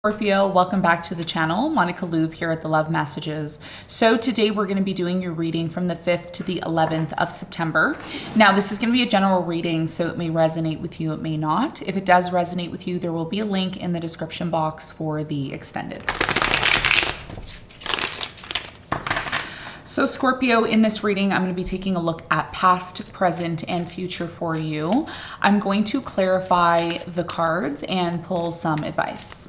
Scorpio, welcome back to the channel. Monica Lube here at the Love Messages. So today we're going to be doing your reading from the 5th to the 11th of September. Now this is going to be a general reading, so it may resonate with you, it may not. If it does resonate with you, there will be a link in the description box for the extended. So Scorpio, in this reading, I'm going to be taking a look at past, present, and future for you. I'm going to clarify the cards and pull some advice.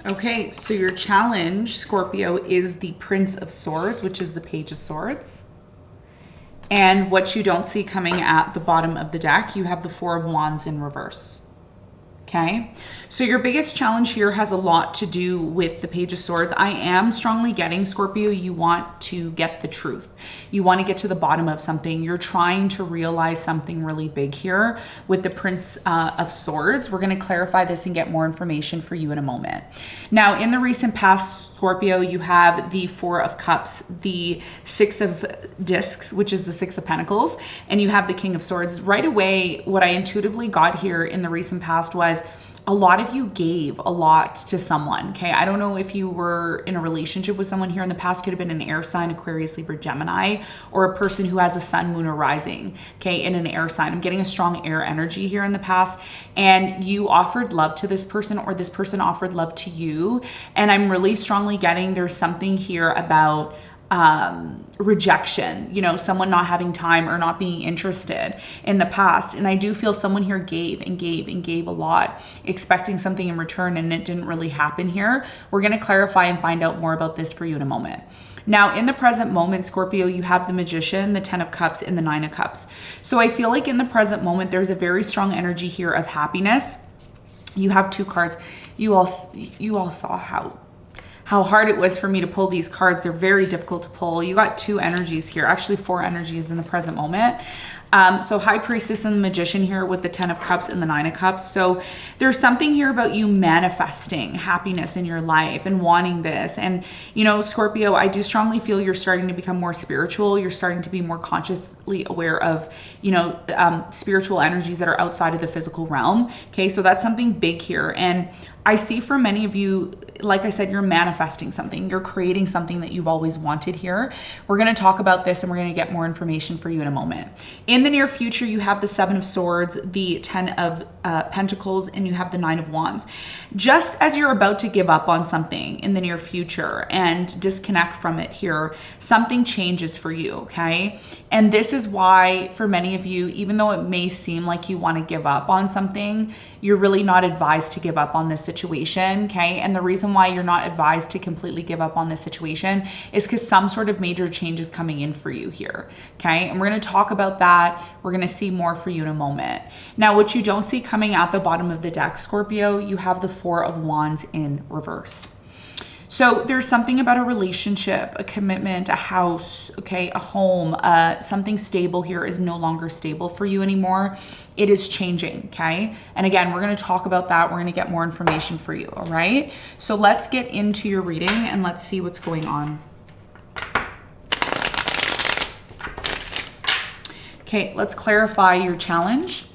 Okay, so your challenge, Scorpio, is the Prince of Swords, which is the Page of Swords. And what you don't see coming at the bottom of the deck, you have the Four of Wands in reverse. Okay, so your biggest challenge here has a lot to do with the Page of Swords. I am strongly getting, Scorpio, you want to get the truth. You want to get to the bottom of something. You're trying to realize something really big here with the Prince of Swords. We're going to clarify this and get more information for you in a moment. Now, in the recent past, Scorpio, you have the Four of Cups, the Six of Discs, which is the Six of Pentacles, and you have the King of Swords. Right away, what I intuitively got here in the recent past was a lot of you gave a lot to someone, okay? I don't know if you were in a relationship with someone here in the past. Could have been an air sign, Aquarius, Libra, Gemini, or a person who has a sun, moon, or rising, okay, in an air sign. I'm getting a strong air energy here in the past, and you offered love to this person, or this person offered love to you, and I'm really strongly getting there's something here about rejection, you know, someone not having time or not being interested in the past. And I do feel someone here gave and gave and gave a lot, expecting something in return, and it didn't really happen here. We're going to clarify and find out more about this for you in a moment. Now, in the present moment, Scorpio, you have the Magician, the Ten of Cups, and the Nine of Cups. So I feel like in the present moment, there's a very strong energy here of happiness. You have two cards. You all saw how hard it was for me to pull these cards. They're very difficult to pull. You got two energies here, actually four energies in the present moment. So High Priestess and the Magician here with the Ten of Cups and the Nine of Cups. So there's something here about you manifesting happiness in your life and wanting this. And, you know, Scorpio, I do strongly feel you're starting to become more spiritual. You're starting to be more consciously aware of, you know, spiritual energies that are outside of the physical realm. Okay, so that's something big here. And I see for many of you, like I said, you're manifesting something. You're creating something that you've always wanted here. We're going to talk about this and we're going to get more information for you in a moment. In the near future, you have the Seven of Swords, the Ten of Pentacles, and you have the Nine of Wands. Just as you're about to give up on something in the near future and disconnect from it here, something changes for you, okay? And this is why, for many of you, even though it may seem like you want to give up on something, you're really not advised to give up on this situation, okay? And the reason why you're not advised to completely give up on this situation is because some sort of major change is coming in for you here, okay? And we're going to talk about that. We're going to see more for you in a moment. Now, what you don't see coming at the bottom of the deck, Scorpio, you have the Four of Wands in reverse. So there's something about a relationship, a commitment, a house, okay, a home, something stable here is no longer stable for you anymore. It is changing, okay? And again, we're going to talk about that. We're going to get more information for you, all right? So let's get into your reading and let's see what's going on. Okay, let's clarify your challenge.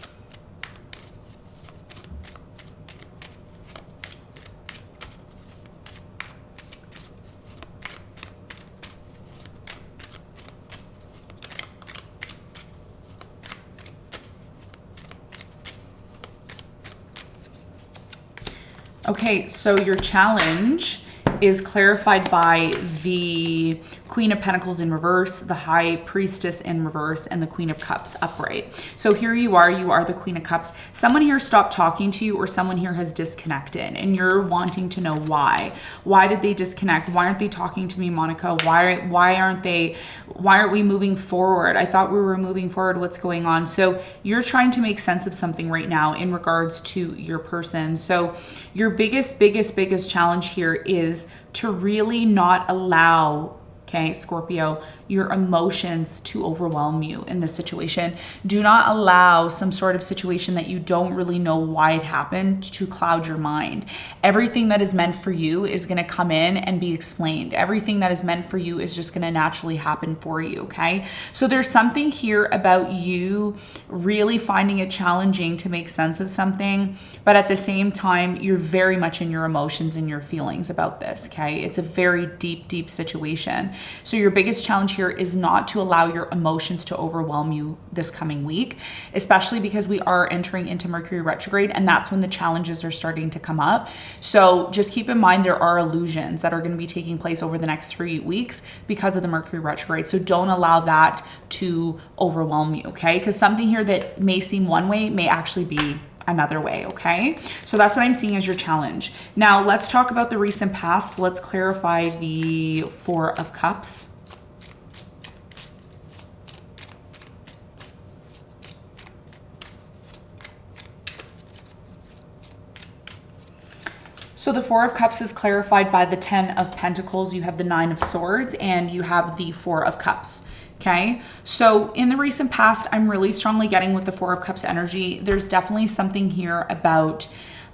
Okay, so your challenge is clarified by the Queen of Pentacles in reverse, the High Priestess in reverse, and the Queen of Cups upright. So here you are the Queen of Cups. Someone here stopped talking to you, or someone here has disconnected, and you're wanting to know why. Why did they disconnect? Why aren't they talking to me, Monica? Why aren't we moving forward? I thought we were moving forward. What's going on? So you're trying to make sense of something right now in regards to your person. So your biggest challenge here is to really not allow, okay, Scorpio, your emotions to overwhelm you in this situation. Do not allow some sort of situation that you don't really know why it happened to cloud your mind. Everything that is meant for you is going to come in and be explained. Everything that is meant for you is just going to naturally happen for you, okay? So there's something here about you really finding it challenging to make sense of something, but at the same time, you're very much in your emotions and your feelings about this, okay? It's a very deep situation. So your biggest challenge here is not to allow your emotions to overwhelm you this coming week, especially because we are entering into Mercury retrograde, and that's when the challenges are starting to come up. So just keep in mind there are illusions that are going to be taking place over the next 3 weeks because of the Mercury retrograde. So don't allow that to overwhelm you, okay? Because something here that may seem one way may actually be another way, okay? So that's what I'm seeing as your challenge. Now let's talk about the recent past. Let's clarify the Four of Cups. So the Four of Cups is clarified by the 10 of Pentacles. You have the 9 of Swords, and you have the Four of Cups. Okay, so in the recent past, I'm really strongly getting with the Four of Cups energy. There's definitely something here about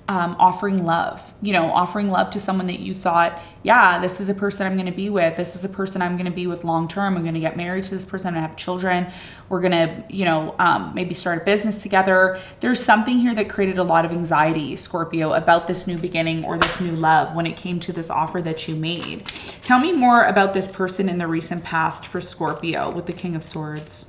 offering love, offering love to someone that you thought, yeah, this is a person I'm going to be with. This is a person I'm going to be with long term. I'm going to get married to this person. I'm going to have children. We're going to, maybe start a business together. There's something here that created a lot of anxiety, Scorpio, about this new beginning or this new love when it came to this offer that you made. Tell me more about this person in the recent past for Scorpio with the King of Swords.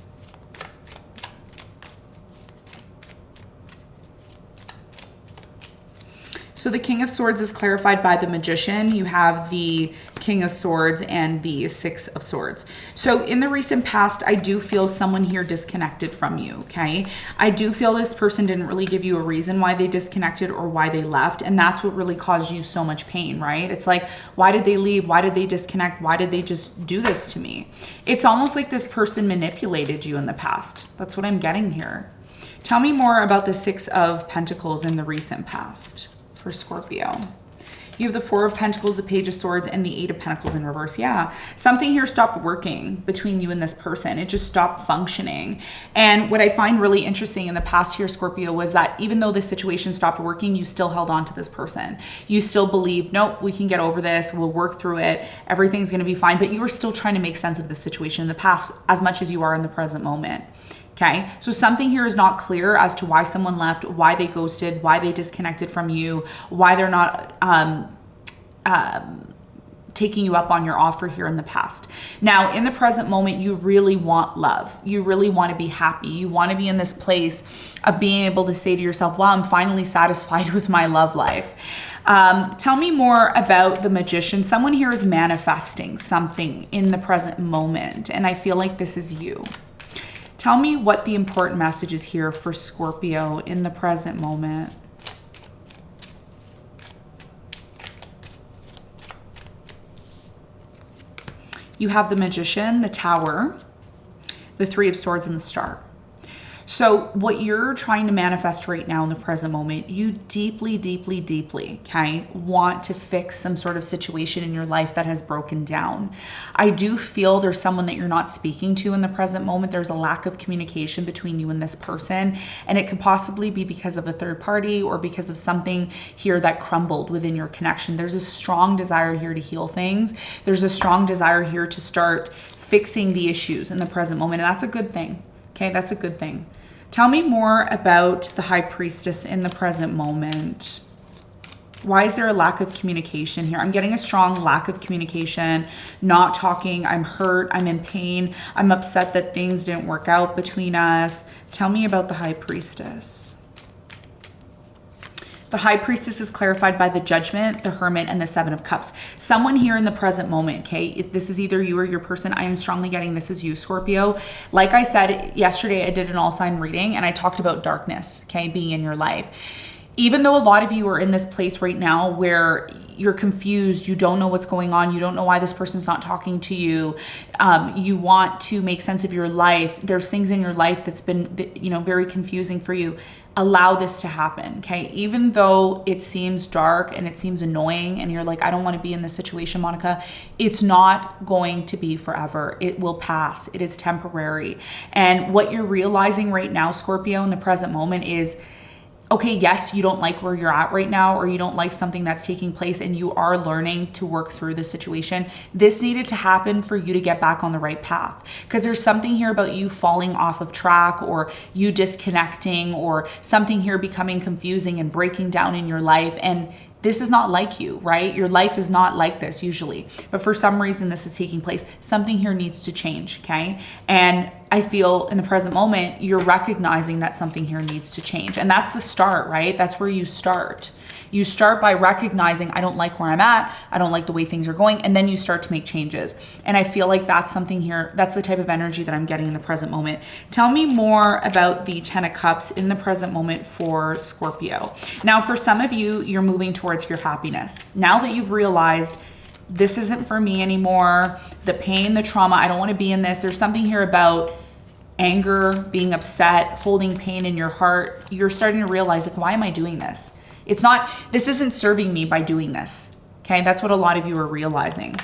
So the King of Swords is clarified by the Magician. You have the King of Swords and the Six of Swords. So in the recent past, I do feel someone here disconnected from you, okay? I do feel this person didn't really give you a reason why they disconnected or why they left, and that's what really caused you so much pain, right? It's like, why did they leave? Why did they disconnect? Why did they just do this to me? It's almost like this person manipulated you in the past. That's what I'm getting here. Tell me more about the Six of Pentacles in the recent past for Scorpio. You have the Four of Pentacles, the Page of Swords, and the Eight of Pentacles in reverse. Yeah, something here stopped working between you and this person. It just stopped functioning. And what I find really interesting in the past here, Scorpio, was that even though this situation stopped working, you still held on to this person. You still believed, nope, we can get over this. We'll work through it. Everything's going to be fine. But you were still trying to make sense of this situation in the past as much as you are in the present moment. Okay, so something here is not clear as to why someone left, why they ghosted, why they disconnected from you, why they're not taking you up on your offer here in the past. Now, in the present moment, you really want love. You really want to be happy. You want to be in this place of being able to say to yourself, wow, I'm finally satisfied with my love life. Tell me more about the Magician. Someone here is manifesting something in the present moment, and I feel like this is you. Tell me what the important message is here for Scorpio in the present moment. You have the Magician, the Tower, the Three of Swords, and the Star. So what you're trying to manifest right now in the present moment, you deeply, okay, want to fix some sort of situation in your life that has broken down. I do feel there's someone that you're not speaking to in the present moment. There's a lack of communication between you and this person, and it could possibly be because of a third party or because of something here that crumbled within your connection. There's a strong desire here to heal things. There's a strong desire here to start fixing the issues in the present moment, and that's a good thing. Okay, that's a good thing. Tell me more about the High Priestess in the present moment. Why is there a lack of communication here? I'm getting a strong lack of communication, not talking. I'm hurt. I'm in pain. I'm upset that things didn't work out between us. Tell me about the High Priestess. The The High Priestess is clarified by the Judgment, the Hermit, and the Seven of Cups. Someone here in the present moment, okay? If this is either you or your person, I am strongly getting this is you, Scorpio. Like I said yesterday, I did an all sign reading and I talked about darkness, okay, being in your life. Even though a lot of you are in this place right now where you're confused, you don't know what's going on, you don't know why this person's not talking to you, you want to make sense of your life, there's things in your life that's been, you know, very confusing for you. Allow this to happen, okay? Even though it seems dark and it seems annoying and you're like, I don't want to be in this situation, Monica, it's not going to be forever. It will pass. It is temporary. And what you're realizing right now, Scorpio, in the present moment is, okay, yes, you don't like where you're at right now, or you don't like something that's taking place and you are learning to work through the situation. This needed to happen for you to get back on the right path, because there's something here about you falling off of track, or you disconnecting, or something here becoming confusing and breaking down in your life. And this is not like you, right? Your life is not like this usually, but for some reason this is taking place. Something here needs to change, okay? And I feel in the present moment, you're recognizing that something here needs to change. And that's the start, right? That's where you start. You start by recognizing, I don't like where I'm at. I don't like the way things are going. And then you start to make changes. And I feel like that's something here. That's the type of energy that I'm getting in the present moment. Tell me more about the 10 of Cups in the present moment for Scorpio. Now, for some of you, you're moving towards your happiness. Now that you've realized this isn't for me anymore, the pain, the trauma, I don't want to be in this. There's something here about anger, being upset, holding pain in your heart. You're starting to realize, like, why am I doing this? This isn't serving me by doing this. Okay, that's what a lot of you are realizing.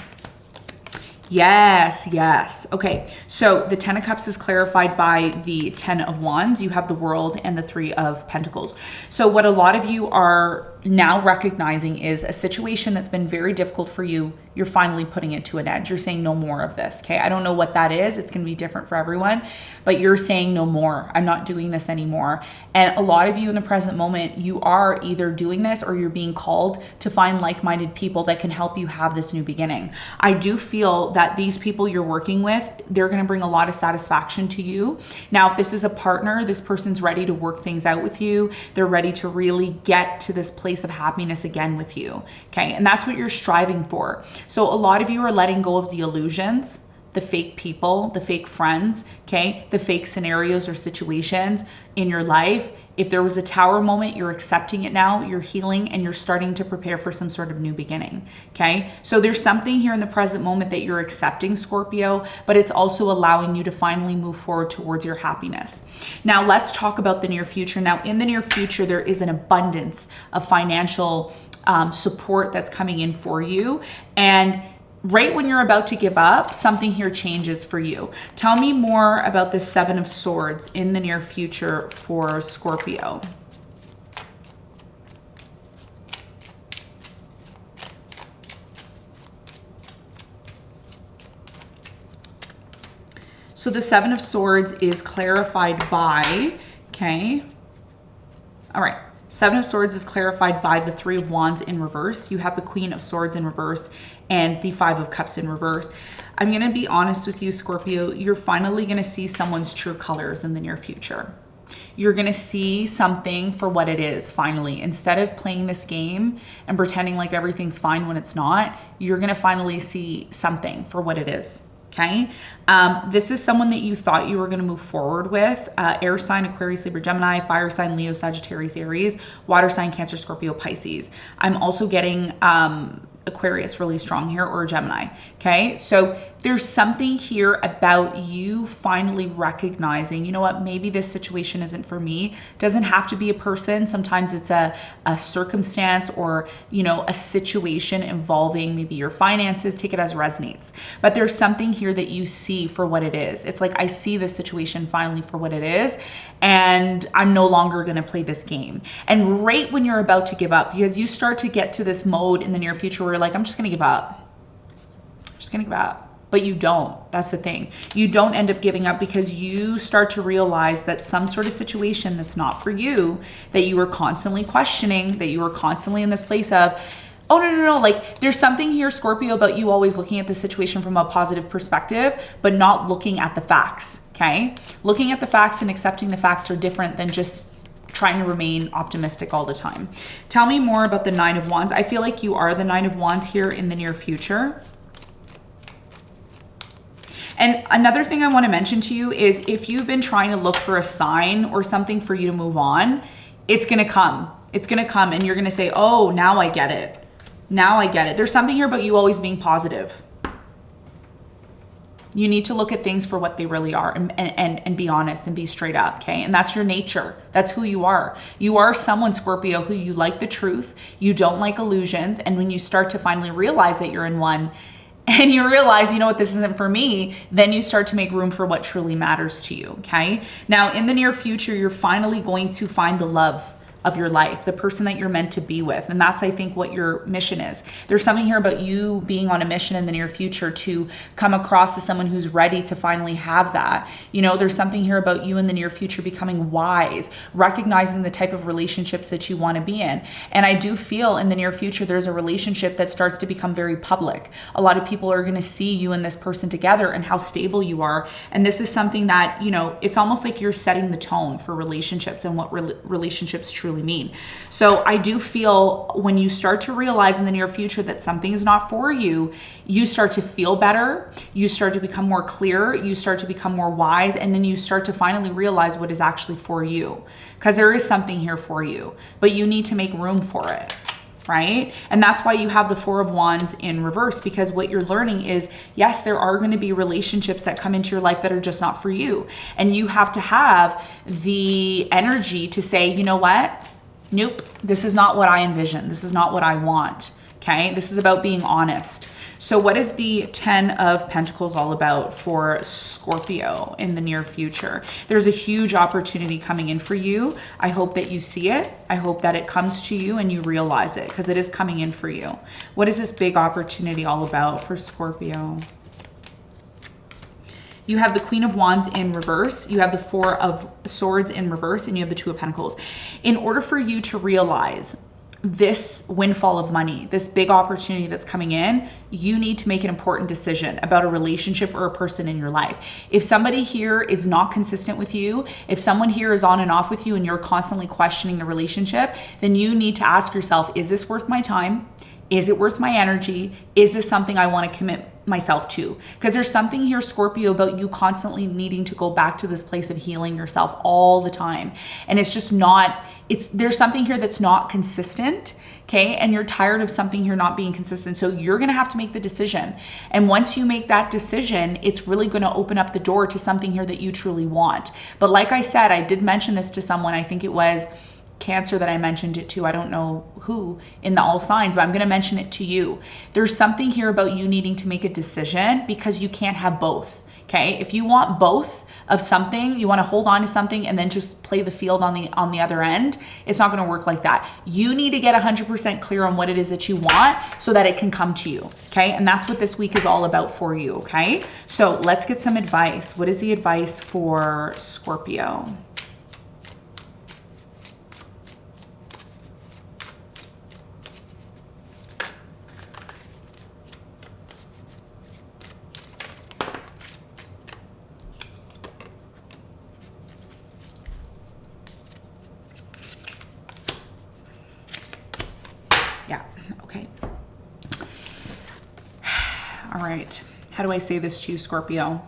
Yes, yes. Okay, so the 10 of Cups is clarified by the 10 of Wands. You have the World and the 3 of Pentacles. So what a lot of you are now recognizing is a situation that's been very difficult for you. You're finally putting it to an end. You're saying no more of this, okay? I don't know what that is. It's going to be different for everyone, but you're saying no more. I'm not doing this anymore. And a lot of you in the present moment, you are either doing this or you're being called to find like-minded people that can help you have this new beginning. I do feel that these people you're working with, they're going to bring a lot of satisfaction to you. Now, if this is a partner, this person's ready to work things out with you. They're ready to really get to this place of happiness again with you, okay? And that's what you're striving for. So a lot of you are letting go of the illusions, the fake people, the fake friends, okay? The fake scenarios or situations in your life. If there was a Tower moment, you're accepting it now, you're healing, and you're starting to prepare for some sort of new beginning, okay? So there's something here in the present moment that you're accepting, Scorpio, but it's also allowing you to finally move forward towards your happiness. Now, let's talk about the near future. Now, in the near future, there is an abundance of financial support that's coming in for you. And right when you're about to give up, something here changes for you. Tell me more about the 7 of Swords in the near future for Scorpio. So the 7 of Swords is clarified by, okay, all right. 7 of Swords is clarified by the 3 of Wands in reverse. You have the Queen of Swords in reverse and the 5 of Cups in reverse. I'm going to be honest with you, Scorpio. You're finally going to see someone's true colors in the near future. You're going to see something for what it is, finally. Instead of playing this game and pretending like everything's fine when it's not, you're going to finally see something for what it is. Okay. This is someone that you thought you were going to move forward with. Air sign, Aquarius, Libra, Gemini, fire sign, Leo, Sagittarius, Aries, water sign, Cancer, Scorpio, Pisces. I'm also getting Aquarius really strong here, or Gemini. Okay. So there's something here about you finally recognizing, you know what, maybe this situation isn't for me. Doesn't have to be a person. Sometimes it's a circumstance or, you know, a situation involving maybe your finances. Take it as resonates. But there's something here that you see for what it is. It's like, I see this situation finally for what it is, and I'm no longer going to play this game. And right when you're about to give up, because you start to get to this mode in the near future where you're like, I'm just going to give up. I'm just going to give up. But you don't. That's the thing. You don't end up giving up because you start to realize that some sort of situation that's not for you, that you were constantly questioning, that you were constantly in this place of, oh, no. Like, there's something here, Scorpio, about you always looking at the situation from a positive perspective, but not looking at the facts, okay? Looking at the facts and accepting the facts are different than just trying to remain optimistic all the time. Tell me more about the Nine of Wands. I feel like you are the Nine of Wands here in the near future. And another thing I want to mention to you is if you've been trying to look for a sign or something for you to move on, it's going to come. It's going to come and you're going to say, oh, now I get it. Now I get it. There's something here about you always being positive. You need to look at things for what they really are and be honest and be straight up, okay? And that's your nature. That's who you are. You are someone, Scorpio, who you like the truth. You don't like illusions. And when you start to finally realize that you're in one and you realize, you know what, this isn't for me, then you start to make room for what truly matters to you, okay? Now, in the near future, you're finally going to find the love of your life, the person that you're meant to be with. And that's, I think, what your mission is. There's something here about you being on a mission in the near future to come across as someone who's ready to finally have that. You know, there's something here about you in the near future becoming wise, recognizing the type of relationships that you want to be in. And I do feel in the near future, there's a relationship that starts to become very public. A lot of people are going to see you and this person together and how stable you are. And this is something that, you know, it's almost like you're setting the tone for relationships and what relationships truly mean. So I do feel when you start to realize in the near future that something is not for you, you start to feel better, you start to become more clear, you start to become more wise, and then you start to finally realize what is actually for you. Because there is something here for you, but you need to make room for it. Right? And that's why you have the Four of Wands in reverse, because what you're learning is, yes, there are going to be relationships that come into your life that are just not for you. And you have to have the energy to say, you know what? Nope, this is not what I envision. This is not what I want. Okay? This is about being honest. So what is the 10 of Pentacles all about for Scorpio in the near future? There's a huge opportunity coming in for you. I hope that you see it. I hope that it comes to you and you realize it, because it is coming in for you. What is this big opportunity all about for Scorpio? You have the Queen of Wands in reverse. You have the Four of Swords in reverse, and you have the Two of Pentacles. In order for you to realize this windfall of money, this big opportunity that's coming in, you need to make an important decision about a relationship or a person in your life. If somebody here is not consistent with you, if someone here is on and off with you and you're constantly questioning the relationship, then you need to ask yourself, is this worth my time? Is it worth my energy? Is this something I want to commit myself to? Because there's something here, Scorpio, about you constantly needing to go back to this place of healing yourself all the time. And it's just not, there's something here that's not consistent, okay? And you're tired of something here not being consistent. So you're going to have to make the decision. And once you make that decision, it's really going to open up the door to something here that you truly want. But like I said, I did mention this to someone, I think it was Cancer that I mentioned it to, I don't know who in the all signs, but I'm going to mention it to you. There's something here about you needing to make a decision, because you can't have both. Okay, if you want both of something, you want to hold on to something and then just play the field on the other end, it's not going to work like that. You need to get 100% clear on what it is that you want so that it can come to you. Okay, and that's what this week is all about for you. Okay, so let's get some advice. What is the advice for Scorpio? Yeah, okay. All right. How do I say this to you, Scorpio?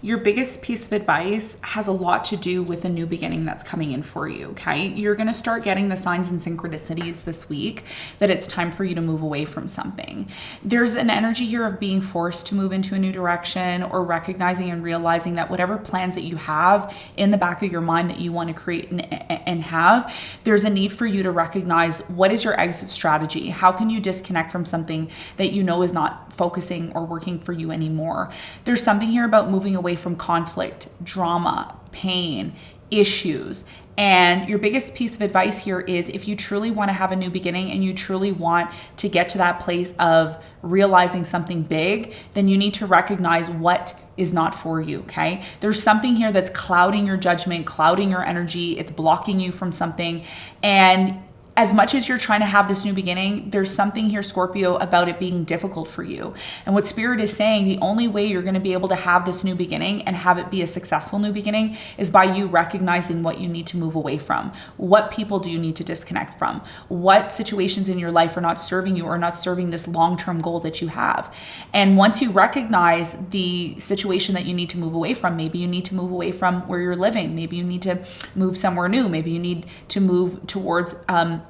Your biggest piece of advice has a lot to do with a new beginning that's coming in for you, okay? You're going to start getting the signs and synchronicities this week that it's time for you to move away from something. There's an energy here of being forced to move into a new direction, or recognizing and realizing that whatever plans that you have in the back of your mind that you want to create and have, there's a need for you to recognize what is your exit strategy. How can you disconnect from something that you know is not focusing or working for you anymore? There's something here about moving away from conflict, drama, pain, issues. And your biggest piece of advice here is, if you truly want to have a new beginning and you truly want to get to that place of realizing something big, then you need to recognize what is not for you, okay? There's something here that's clouding your judgment, clouding your energy. It's blocking you from something. And as much as you're trying to have this new beginning, there's something here, Scorpio, about it being difficult for you. And what Spirit is saying, the only way you're going to be able to have this new beginning and have it be a successful new beginning is by you recognizing what you need to move away from. What people do you need to disconnect from? What situations in your life are not serving you or not serving this long-term goal that you have? And once you recognize the situation that you need to move away from, maybe you need to move away from where you're living. Maybe you need to move somewhere new. Maybe you need to move towards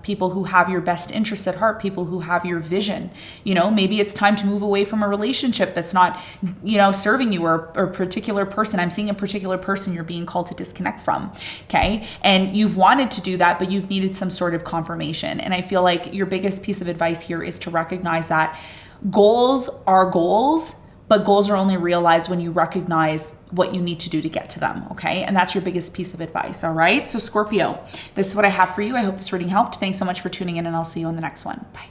people who have your best interests at heart, people who have your vision. Maybe it's time to move away from a relationship that's not, serving you, or a particular person. I'm seeing a particular person you're being called to disconnect from. Okay. And you've wanted to do that, but you've needed some sort of confirmation. And I feel like your biggest piece of advice here is to recognize that goals are goals, but goals are only realized when you recognize what you need to do to get to them, okay? And that's your biggest piece of advice, all right? So Scorpio, this is what I have for you. I hope this reading helped. Thanks so much for tuning in, and I'll see you on the next one. Bye.